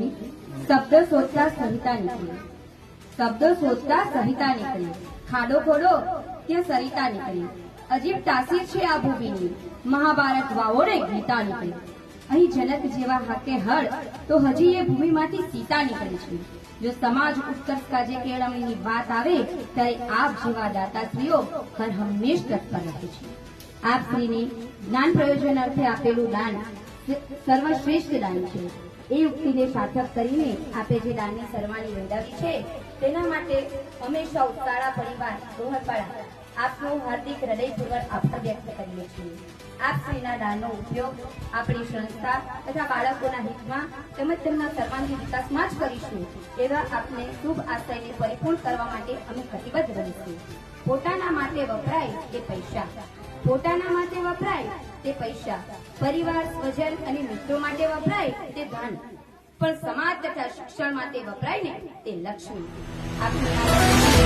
નથી, શબ્દ શોધતા સહિતા નીકળી, શબ્દો શોધતા સહિતા નીકળી, ખાડો ખોડો ત્યાં સરિતા નીકળી, અજીબ તાસીર છે આ ભૂમિની, મહાભારત વાવો ને ગીતા નીકળી, અહીં જનક જેવા હાકે હળ તો હજી એ ભૂમિમાંથી સીતા નીકળી છે। જો સમાજ ઉત્કર્ષ કાજે કેળવણીની વાત આવે ત્યારે આપ જેવા દાતાશ્રીઓ હર હંમેશ તત્પર રહે છે। આપ શ્રીને જ્ઞાન પ્રયોજન અર્થે આપેલું દાન સર્વશ્રેષ્ઠ દાન છે। એ યુક્તિને સાર્થક કરીને આપે જે દાનની સરવાણી વેડાવી છે તેના માટે હંમેશા ઉત્સાળા પરિવાર રોહનપાડા આપનો હાર્દિક હૃદયપૂર્વક આભાર વ્યક્ત કરીએ છીએ। આપ શ્રીના દાનનો ઉપયોગ આપણી સંસ્થા તથા બાળકોના હિતમાં તેમજ તેમના સર્વાંગી વિકાસમાં જ કરીશું એવા આપને શુભ આશયને પરિપૂર્ણ કરવા માટે અમે કટિબદ્ધ રહીશું। પોતાના માટે વપરાય તે પૈસા, પોતાના માટે વપરાય તે પૈસા, પરિવાર સ્વજન અને મિત્રો માટે વપરાય તે ધન, પણ સમાજ તથા શિક્ષણ માટે વપરાય ને તે લક્ષ્મી। આપની